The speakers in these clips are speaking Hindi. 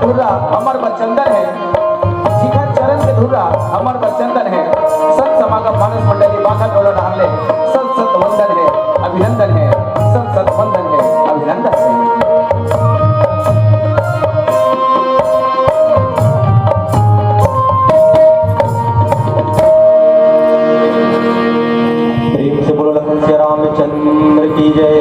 धुर्रा अमर बचंदन है, शिखर चरण के धुर्रा अमर बचंदन है। संत समागम मानस मंडली बाधा टोला नहले सत सत वंदन है, अभिनंदन है, सत सत वंदन है, अभिनंदन है। प्रेम से बोलो लखन श्री रामचंद्र की जय।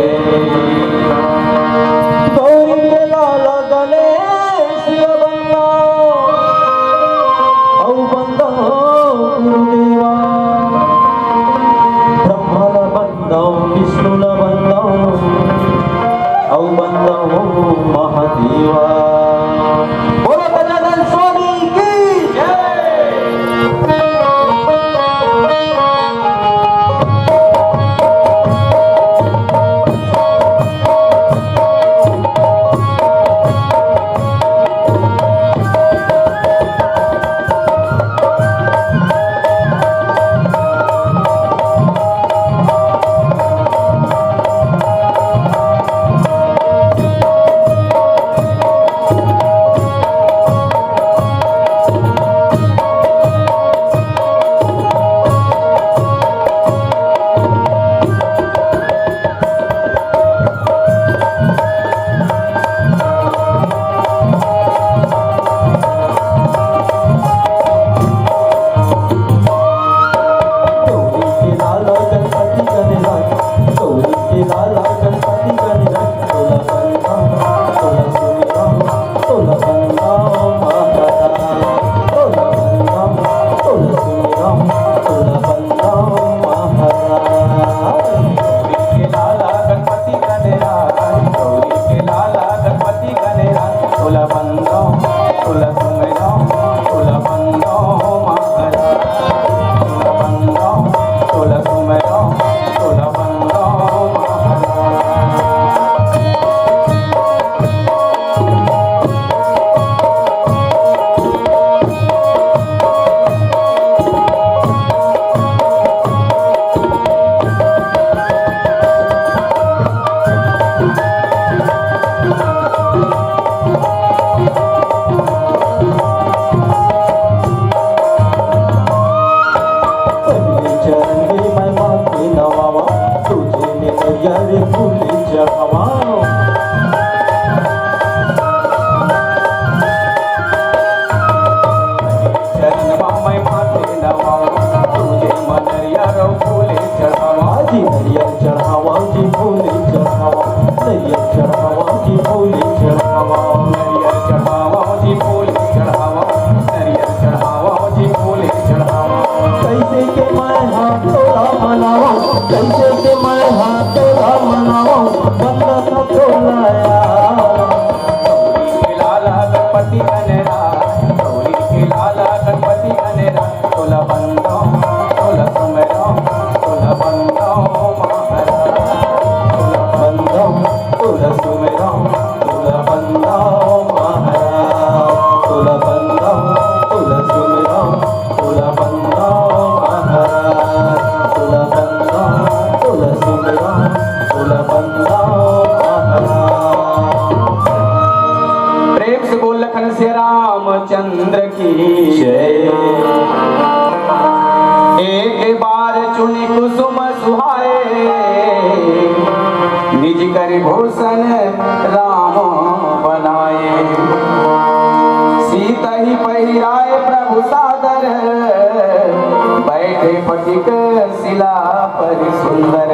रामचंद्र की जय। एक बार चुनी कुसुम सुहाए, निज कर भूषण राम बनाए। सीता ही पहिराए प्रभु सादर, बैठे पथिक शिला पर सुंदर।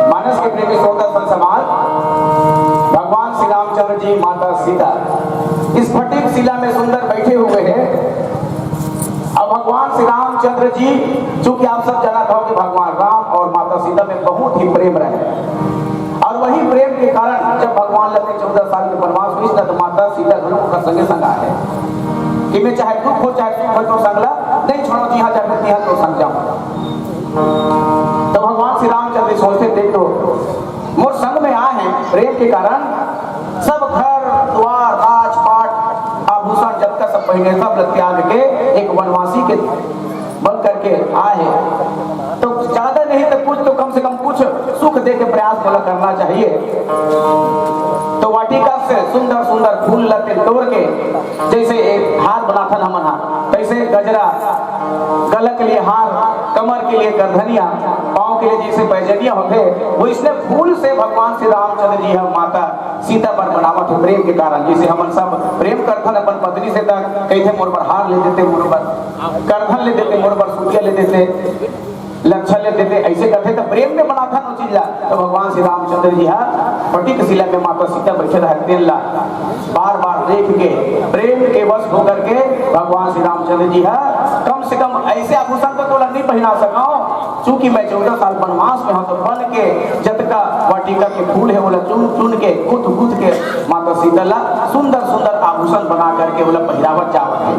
मानस के प्रेमी श्रोता संत समाज, भगवान श्री रामचंद्र जी माता सीता इस फटिक शिला में सुंदर बैठे हुए हैं। अब भगवान श्री रामचंद्र जी, चूंकि आप सब जाना था कि भगवान राम और माता सीता में बहुत ही प्रेम रहे, और वही प्रेम के कारण जब भगवान लगे 14 साल के वनवास हुई तो माता सीता दोनों का संगे संग आए कि मैं चाहे दुख हो चाहे सुख हो तो संगला नहीं छोड़ो, जी हाँ जाकर यहाँ तो संग जाऊं। तो भगवान श्री रामचंद्र सोचते देख लो मोर संग में आए हैं प्रेम के कारण, सब घर द्वार राजपाट आभूषण जब का सब पहले सब त्याग के एक वनवासी के बन करके आए हैं। तो ज्यादा नहीं तो कुछ तो कम से कम कुछ सुख दे के प्रयास बोला करना चाहिए। तो वाटिका से सुंदर सुंदर फूल लते तोड़ के जैसे एक हार बना था हमन हा, तैसे गजरा, गला के लिए हार, कमर के लिए करधनिया, पाँव के लिए जैसे पैजनिया होते, वो इसने फूल से भगवान श्री रामचंद्र जी हम माता सीता पर बनावट है प्रेम के कारण। जैसे हमन सब प्रेम करथन अपन पत्नी से तक कहते मोर पर हार ले देते, मोर पर करधन ले देते, मोर पर सूटिया ले देते, लक्षण ले देते, ऐसे करते तो प्रेम में बना था नो चीज ला। तो भगवान श्री रामचंद्र जी हा फटिक शिला में माता सीता बैठे रहते ला, बार बार देख के प्रेम के वश होकर के भगवान श्री रामचंद्र जी हा कम से कम ऐसे आभूषण तो नहीं पहना सका, चूंकि मैं 14 साल वनवास में हूँ, तो बन के जतका वाटिका के फूल है बोला चुन चुन के गुथ गुथ के माता सीता ला सुंदर सुंदर आभूषण बना करके बोला पहरावत जावत है।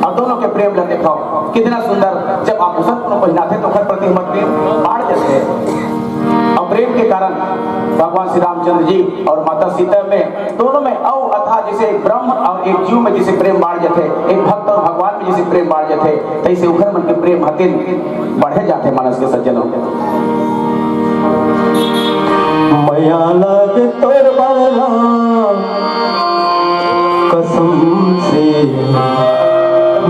और दोनों के प्रेम ला देखो कितना सुंदर, जब आभूषण को पहनाते तो घर प्रति हमर प्रेम बढ़ जाते। और प्रेम के कारण भगवान श्री रामचंद्र जी और माता सीता में दोनों में औ अथा जैसे एक ब्रह्म और एक जीव में जैसे प्रेम बढ़ जाते, एक भक्त और भगवान में जैसे प्रेम बढ़ जाते, तैसे उखर मन के प्रेम हतिन बढ़े जाते मानस के सज्जनों के। मया लागे तोर बलराम कसम से,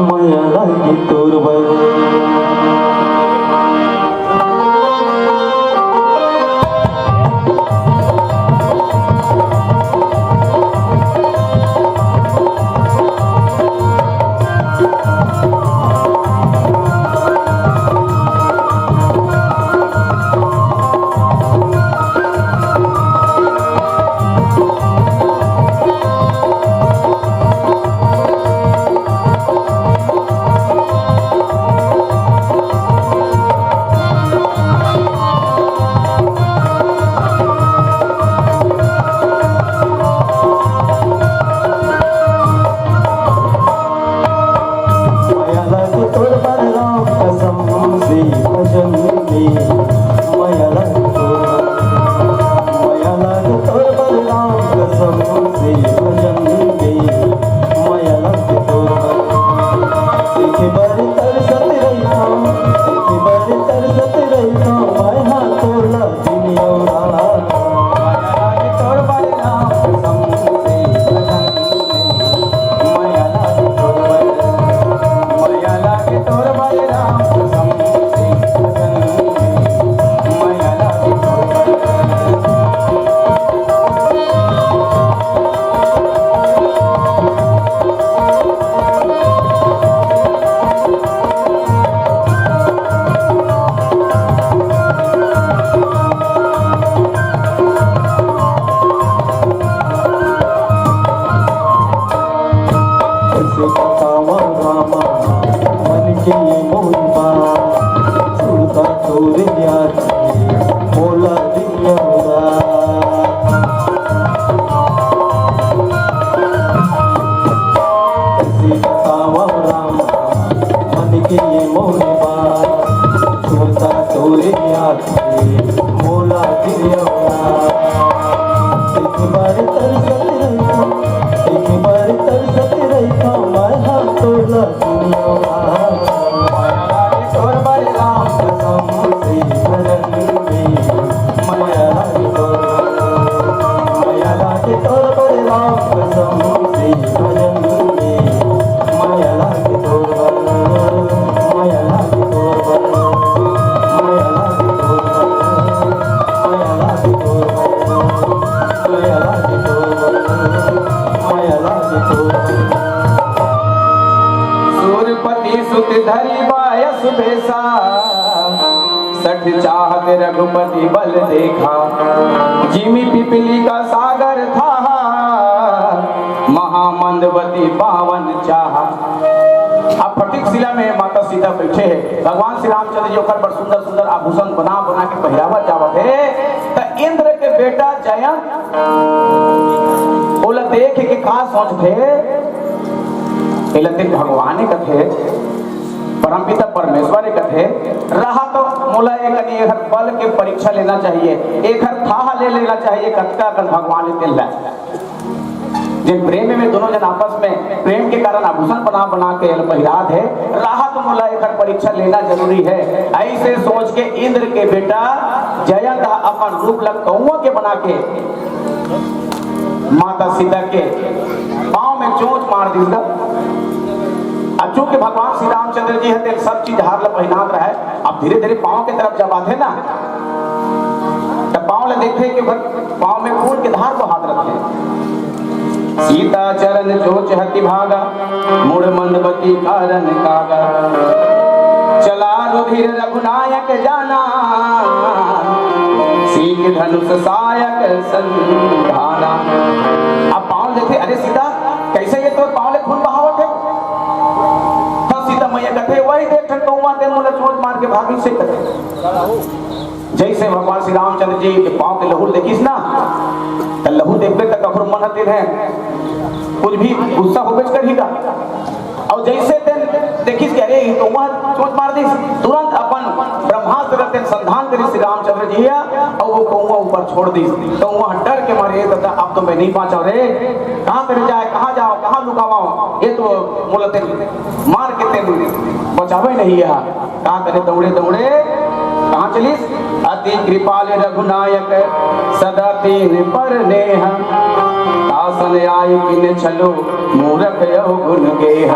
मया लागे तोर बलराम धरी बायस बेसा, सठ चाहत रघुपति बल देखा, जिमी पिपली का सागर था, महामंदवती पावन चाहा। अब फटिक शिला में माता सीता बैठे हैं, भगवान श्री रामचंद्र जी ओकर पर सुंदर सुंदर आभूषण बना बना के पहरावा जावत है। तो इंद्र के बेटा जयंत बोला देख के का सोचते, भगवान कथे परमपिता परमेश्वर कथे रहा, तो मोला एक बल के परीक्षा लेना चाहिए, एक था ले लेना चाहिए, कतका कर भगवान जिन प्रेम में दोनों जन आपस में प्रेम के कारण आभूषण बना बना के पहिरात है, राहत मोला एक परीक्षा लेना जरूरी है। ऐसे सोच के इंद्र के बेटा जयंत अपन रूप लग कौआ के बना के माता सीता के पांव में चोंच मार दी। अब चूंकि भगवान श्री रामचंद्र जी है सब चीज हार ल पहिनात रहा है। अब धीरे धीरे पांव के तरफ जब आते ना तब पांव ले देखे कि पांव में खून के धार को हाथ रखे। सीता चरण जो चहति भागा, मुड़ मंदवती कारण कागा। चला रुधिर रघुनायक जाना, सीख धनुष सायक संधाना। अब पांव देखे, अरे सीता कैसे ये तो पांव ले खून बहावत है। तब सीता मैया कहते वही देख कौवा ते मुला चोट मार के भागी से कहते। जैसे भगवान श्री रामचंद्र जी के पांव के लहू देखिस ना, तो लहू देखते तक कखरो मन हते है कुछ भी गुस्सा होबेच करेगा। और जैसे देखिस कि अरे कौवा चोट मार दी, तुरंत अपन ब्रह्मास्त्र रखते संधान करी श्री रामचंद्र जी और वो कौवा ऊपर छोड़ दी। कौवा डर के मारे दादा अब तो मैं नहीं बाँचा रे, कहाँ करे जाए, कहाँ जाओ, कहाँ लुकावाओ, ये तो बोलते मार के तेन बचावे नहीं है। कहाँ करे दौड़े दौड़े कहाँ चलिस। अति कृपाल रघुनायक सदा तीन पर नेह, दासन आय किन छलो मूरख यहो गुण गेह।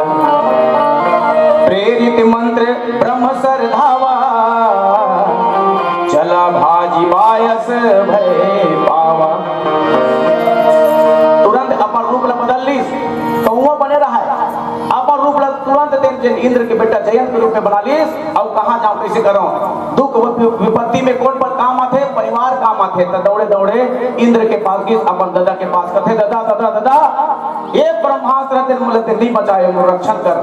प्रेरित मंत्र ब्रह्म सर धावा, चला भाजी बायस भय पावा। तुरंत अपन रूप बदल ली, कौवा बने रहा है। अपन रूप तुरंत इंद्र के बेटा जयंत के रूप में बना लीस। और कहाँ जाऊं, कैसे करो, दुख विपत्ति में कौन पर काम आते, परिवार काम आते। तो दौड़े दौड़े इंद्र के पास गई, अपन दादा के पास कहते दादा दादा दादा एक ब्रह्मास्त्र मुलते नहीं बचाए, मोर रक्षण कर,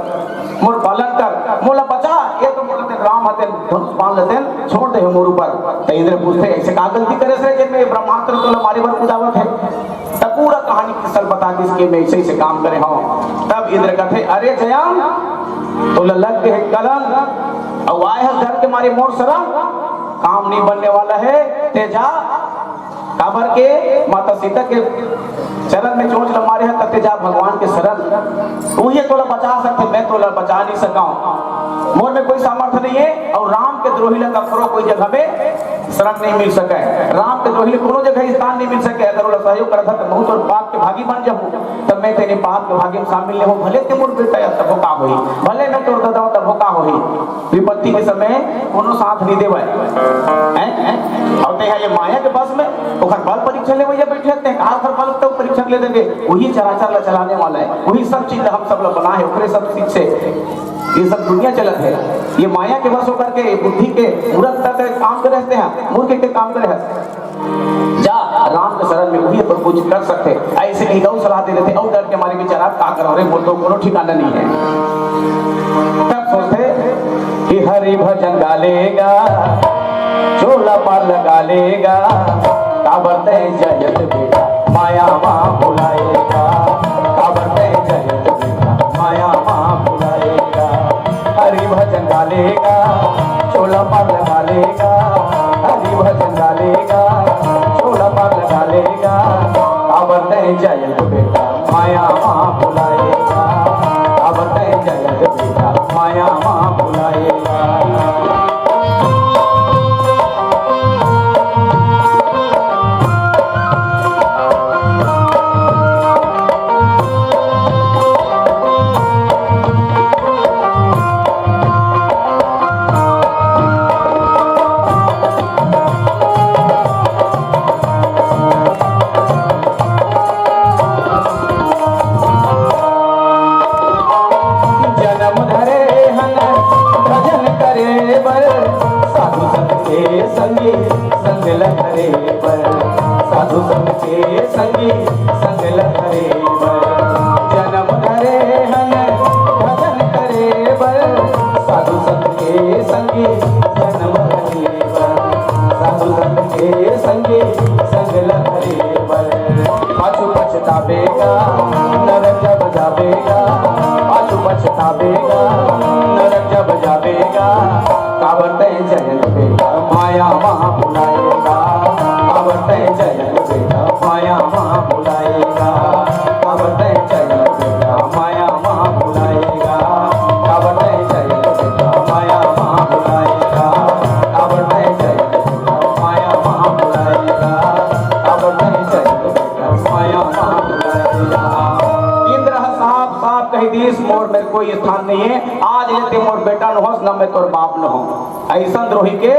मोर पालन कर, मोला बचा। ये तो मुलते राम हते धनुष बांध लेते छोड़ दे मोर ऊपर। तो इंद्र पूछते ऐसे का गलती करे से जिनमें ब्रह्मास्त्र तो हमारे पर उदावत है। तब पूरा कहानी किसल बता दी इसके में ऐसे से काम करे हो। तब इंद्र कहते अरे जयम तो लग के कलंक और आए है डर के मारे मोर शरण, काम नहीं बनने वाला है। तेजा काबर के माता सीता के चरण में चोंच मारे है, तब जा भगवान के शरण। तू ही तोला बचा सकते, मैं तोला बचा नहीं सका। मोर में कोई सामर्थ्य नहीं है। और राम के द्रोही लगा करो कोई जगह में शरण नहीं मिल सके, राम के द्रोही कोनो जगह स्थान नहीं मिल सके। अगर वो सहयोग करता तो बहुत और पाप के भागी बन जाऊं, तब मैं तेरे पाप के भागी में शामिल नहीं हो। भले ते मोर बेटा तब का होई, भले मैं तोड़ दादा तब का होई। विपत्ति के समय कोनो साथ नहीं देवे हैं। और ते है ये माया के बस में ओखर बल परीक्षा ले भैया बैठे रहते हैं। कहां पर बल तब परीक्षा ले देंगे, वही चराचर ला चलाने वाला है, वही सब चीज हम सब लोग बना है, ओकरे सब चीज से ये सब दुनिया चलत है। ये माया के बस होकर के बुद्धि के मूर्ख तक काम कर रहते हैं, मूर्ख के काम कर रहते। जा राम के शरण में वही पर कुछ कर सकते। ऐसे नहीं गौ सलाह दे देते और डर के हमारे बेचारा का करो रे, बोल तो कोनो ठिकाना नहीं है। तब सोचते कि हरि भजन गालेगा, चोला पार लगा लेगा, काबरते जयत बेटा माया माँ बुलाएगा, काबरते जयत बेटा माया माँ बुलाएगा। हरि भजन गालेगा, चोला पार लगा लेगा, हरि भजन गालेगा, चोला पार लगा लेगा, काबरते जयत बेटा माया माँ बुलाएगा, काबरते जयत बेटा माया माँ बुलाएगा। संगी संग लहरे पर, साधु संग के संगी संग लहरे पर, जन्म धरे हन भजन करे बर, साधु संग के संगी जन्म धरे बर, साधु संग के संगी संग लहरे पर। पाछू पछतावेगा नरक जब जावेगा, पाछू पछतावेगा नरक जब जावेगा, काबरते जयत बेटा माया माँ बुलाएगा, काबरते जयत बेटा माया माँ बुलाएगा, काबरते नहीं है, आज लेते मोर बेटा न होस, न मैं तोर बाप न हो। ऐसा द्रोही के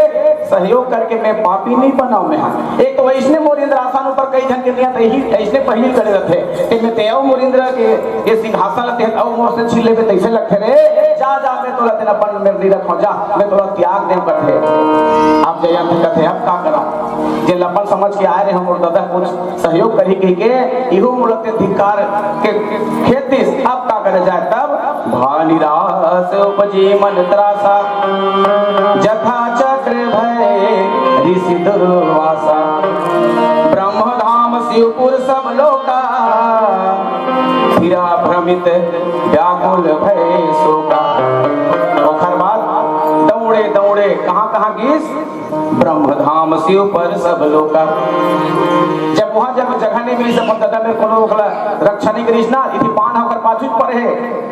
सहयोग करके मैं पापी नहीं बनाऊ मैं। एक तो वैष्णव मोर इंद्रासन ऊपर कई जन के दिया यही ऐसने पहली करे रहते कि मैं तेव मोर इंद्र के ये सिंहासन लते औ मोर से छीन लेबे तैसे लगते रे, जा जा मैं तोला तेना अपन मेरे दी रखो, जा मैं तोला त्याग देव करते। आप जयंत कहते अब का करा जे लपन समझ के आए रे हमर दादा कुछ सहयोग करी कह के इहो मुलते धिकार के खेतीस, अब का करे जाए तब भानिरास उपजी मन त्रासा, जथा चक्र भय ऋषि दुर्वासा, ब्रह्मधाम शिवपुर सब लोका, फिरा भ्रमित व्याकुल भय शोका। ओखर बाद दौड़े दौड़े कहाँ कहाँ गीस, ब्रह्मधाम शिव पर सब लोका। जब वहां जब जगह नहीं मिली सब दादा मेरे कोनो ओकला रक्षा नहीं करीस ना, इति पान होकर पाछू पर है।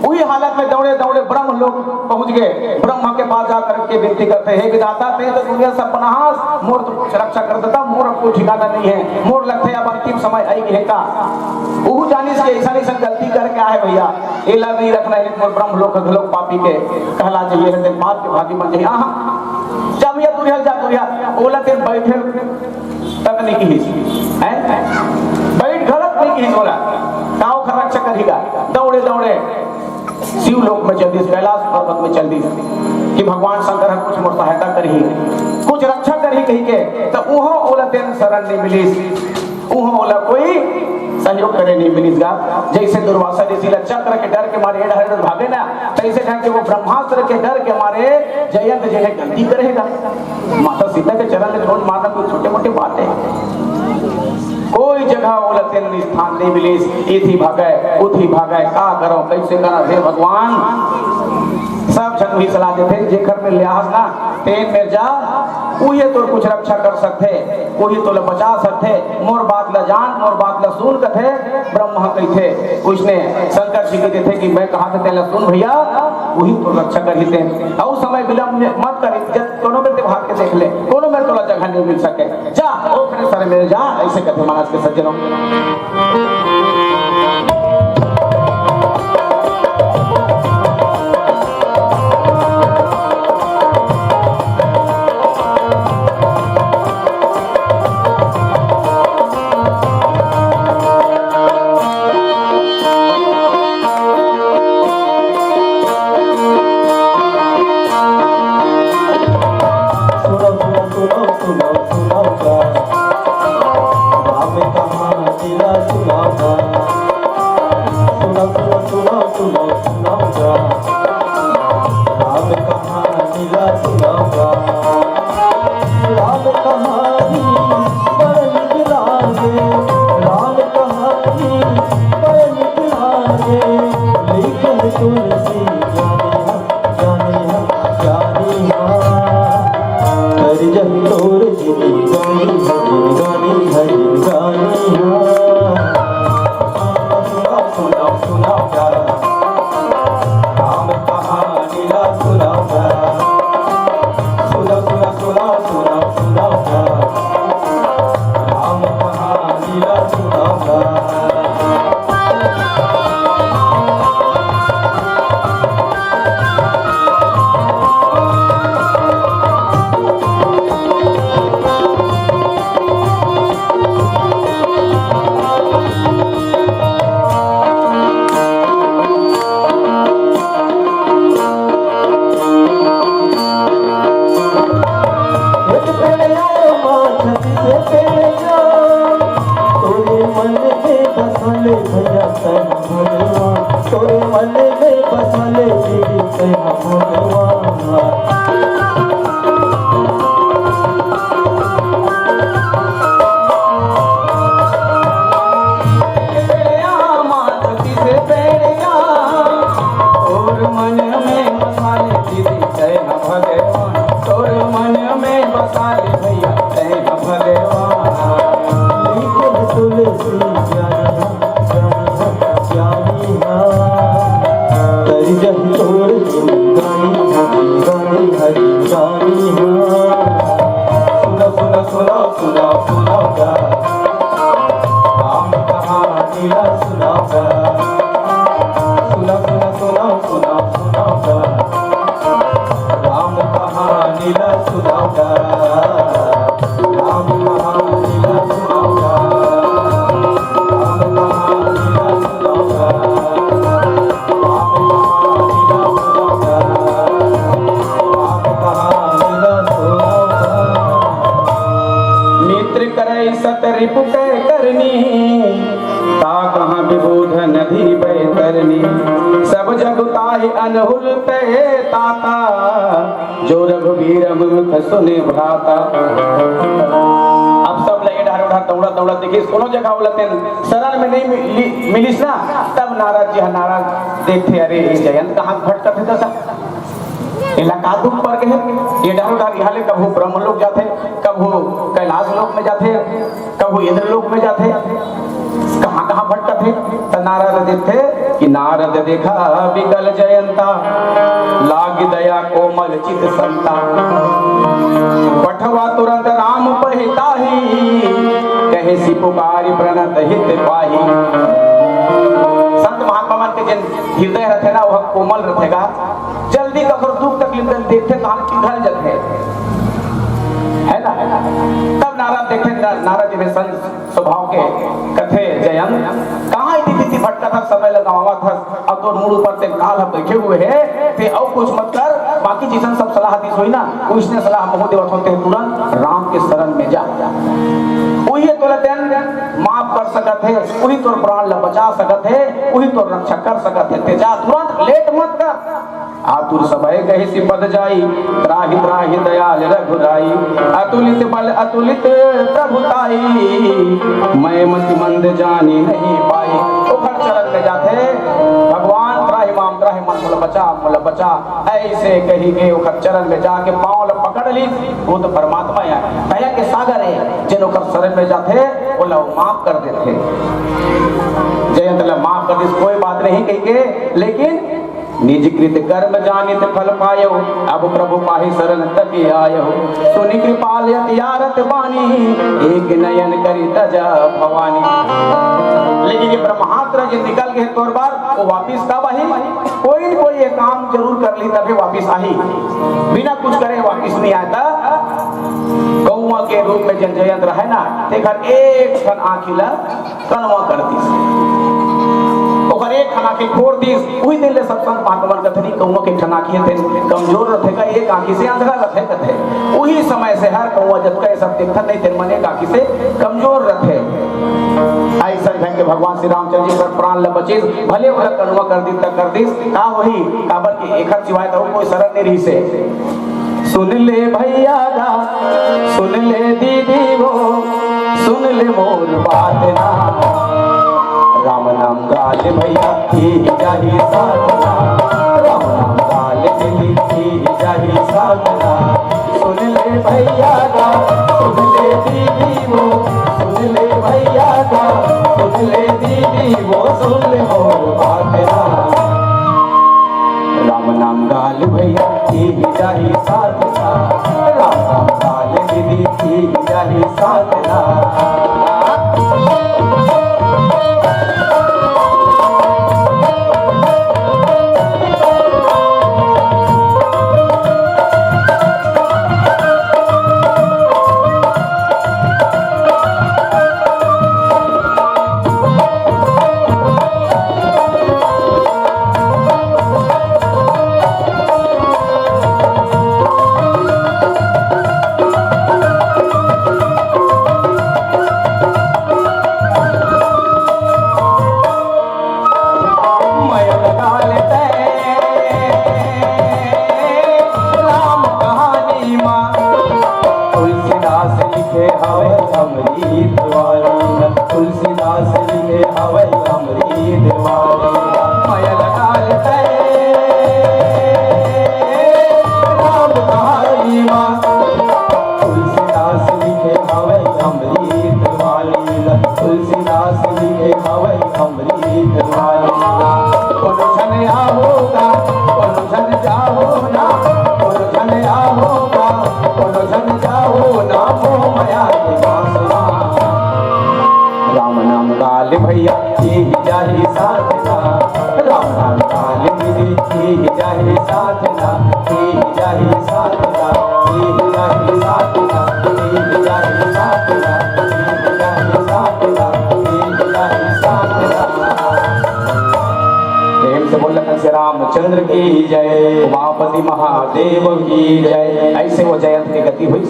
वही हालत में दौड़े दौड़े ब्रह्म लोग पहुंच गए। ब्रह्म के पास जाकर के विनती करते हैं, विधाता ते तो दुनिया सब पनाहास, मोर तो कुछ रक्षा कर देता, मोर अब कोई ठिकाना नहीं है, मोर लगते अब अंतिम समय आई है का। वो जानी से ऐसा नहीं सब गलती करके आए भैया, ये लग नहीं रखना है मोर ब्रह्म लोग लोग पापी के कहला चाहिए है, बात के भागी बन जाए। हां जब ये दुरिया जा दुरिया ओला तेन बैठे तक नहीं की है, बैठ गलत नहीं की बोला काओ का रक्षा करेगा। दौड़े दौड़े शिव लोक में चल दी, कैलाश पर्वत में चल दी कि भगवान शंकर कुछ मोर सहायता करी, कुछ रक्षा करी कही के, तो उहो ओला तेन शरण नहीं मिली, उहो ओला कोई सहयोग करे नहीं मिलीगा। जैसे दुर्वासा ऋषि चक्र के डर के मारे एड़ भागे ना, तैसे ढंग के वो ब्रह्मास्त्र के डर के मारे जयंत जो है गलती करेगा। माता सीता के चरण में रोज मारना कोई छोटे मोटे बात है, कोई जगह ओलते स्थान नहीं मिली, इथी भागे उथी भागे, का करो कैसे करा हे भगवान। सब जन भी सलाह देते जेकर में लिहाज ना तेन में जा, उहे तो कुछ रक्षा कर सकते, वही तो बचा सकते, मोर बात ला जान मोर बात ला सुन कथे। ब्रह्मा कहते उसने शंकर जी कहते थे कि मैं कहा थे तेला सुन भैया, वही तो रक्षा कर ही थे। और समय विलंब मत कर, जब कोनो में भाग के देख ले, कोनो में तोला जगह नहीं मिल सके, जा ओखरे सर में जा, ऐसे कहते महाराज के सज्जनों। सुना मित्र करे सत रिपु के करनी, ता कहाँ विबोध नदी बैतरनी, सब जग ताहि अनहुल ते ताता, जो रघुवीर मुख सुने भ्राता। अब सब लगे ढार ढार दौड़ा दौड़ा देखिए कोनो जगह बोलते शरण में नहीं मिलिस ना, तब नारद जी नाराज देखते, अरे जयंत कहाँ भटकत है दशा इलाका दुख पर गए, ये ढार ढार यहाँ ले कब ब्रह्म लोक जाते, कब कैलाश लोक में जाते, कब इंद्र लोक में जाते, कहाँ कहाँ भटकत है। तो नारद देखते कि नारद देखा विकल जयंता, लाग दया कोमल चित संता, पठवा तुरंत राम पहिताही, कहे सी पुकारी प्रणत हित पाही। संत महात्मा मन के जिन हृदय रथे ना वह कोमल रहेगा, जल्दी कखर दुख तकलीफ देखते कहां पिघल जाते है ना। तब नारद देखे, नारद जी में संत स्वभाव के कथे जयंत कहाँ इतनी भटका था, समय लगावा था, अब तो मूड ऊपर ते काल बैठे हुए है ते और कुछ मत कर, बाकी चीजन सब सलाह दी सोई ना, उसने सलाह मोह देवत होते तुरंत राम के शरण में जा, वही तुरंत माफ कर सकत है, वही तोर प्राण ला बचा सकत है, वही तोर रक्षा कर सकत है, ते जा तुरंत लेट मत कर। आतुर समय कही सी पद जाई, त्राहि त्राहि दयाल रघुराई, अतुलित बल अतुलित प्रभुताई, मैं मति मंद जानी नहीं पाई। उखड़ चरण में जाते भगवान त्राहि माम त्राहि मन बचा, ऐसे कही के उखड़ चरण में जाके पांव ल पकड़ ली, वो तो परमात्मा है, दया के सागर है, जिन उखड़ शरण में जाते वो लोग माफ कर देते। जयंत माफ कर दी, कोई बात नहीं कही के, लेकिन निज कृत कर्म जानित फल पायो, अब प्रभु पाहि शरण तकी आयो, सुनि कृपाल यतियारत बानी, एक नयन करी तजा भवानी। लेकिन ये ब्रह्मास्त्र जो निकल गए तोर बार वो वापिस कब आई, कोई न कोई ये काम जरूर कर ली तभी वापिस आई, बिना कुछ करे वापिस नहीं आता। गौवा के रूप में जन जयंत रहे ना, देखकर एक क्षण आखिला कनवा कर दी, एक खनाकी फोड़ दी, वही दिन ले सब संत महात्मा कथनी कौवा के खनाकी थे कमजोर रहेगा, एक आंखी से अंधेरा रखे कथे, वही समय से हर कौवा जब कहे सब देखता नहीं थे, मन एक आंखी से कमजोर रखे। ऐसा भंग के भगवान श्री रामचंद्र जी पर प्राण ल बचे, भले वाला कनुआ कर दी तक कर दी, का वही काबर की एक सिवाय तो कोई शरण नहीं रही से। सुन ले भैया गा, सुन ले दीदी वो, सुन ले मोर बात ना, राम नाम गाल भैया ही जाही साधना, राम नाम गाल ही जाही साधना, सुन ले भैया गा, सुन ले दीदी वो, सुन ले भैया गा, सुन ले दीदी वो, सुन ले मोर बात ना, राम नाम गाल भैया ही जाही साधना, राम नाम गाल दीदी ही जाही साधना। भैया ही जाही साधना, राम नाम काल दीदी ही जाही साधना, ही जाही साधना, ही जाही साधना, ही जाही साधना, ही जाही साधना, ही जाही साधना। प्रेम से बोल श्री रामचंद्र की जय। उमापति महादेव की जय। ऐसे वो जयंत की गति हुई।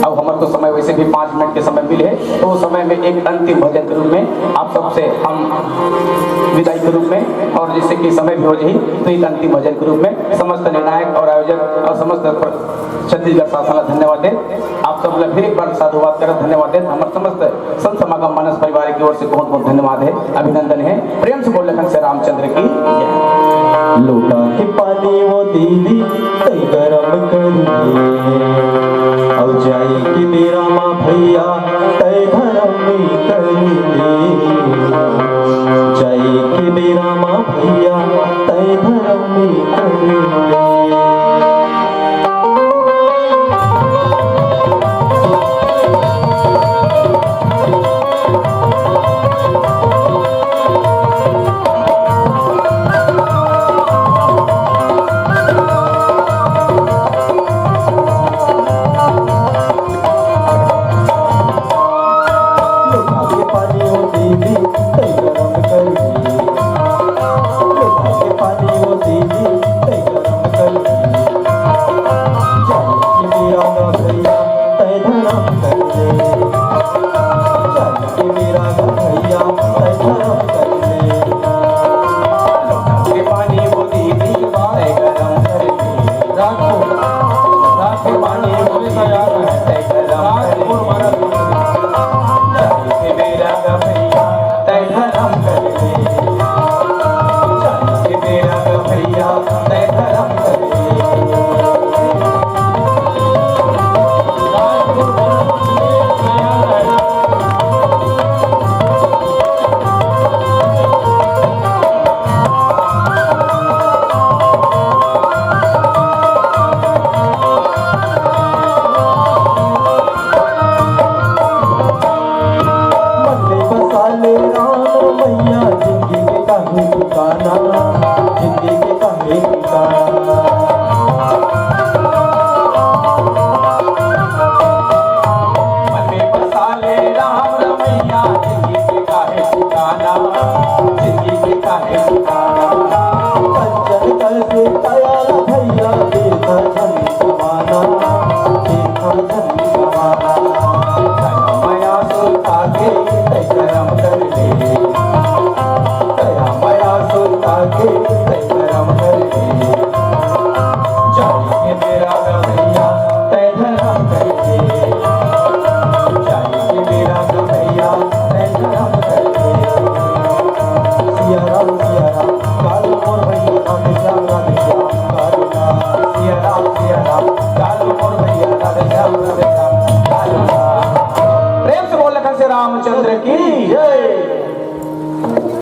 अब हमारे तो समय वैसे भी 5 मिनट के समय मिले है, तो उस समय में एक अंतिम भजन के रूप में आप सबसे हम विदाई के रूप में, और जैसे कि समय भी हो जाए तो एक अंतिम भजन के रूप में समस्त निर्णायक और आयोजक और समस्त छत्तीसगढ़ शासन धन्यवाद दे। आप सब लोग फिर एक बार साधुवाद कर धन्यवाद दे। हमारे समस्त संत समागम मानस परिवार की ओर से बहुत बहुत धन्यवाद है, अभिनंदन है। प्रेम से बोल लखन से रामचंद्र की जय। लोटा के पानी वो दीदी तई गरम करिए, अब जाई कि मेरा माँ भैया तय धर्म करिए, जाई कि मेरा माँ भैया तय धर्म करिए।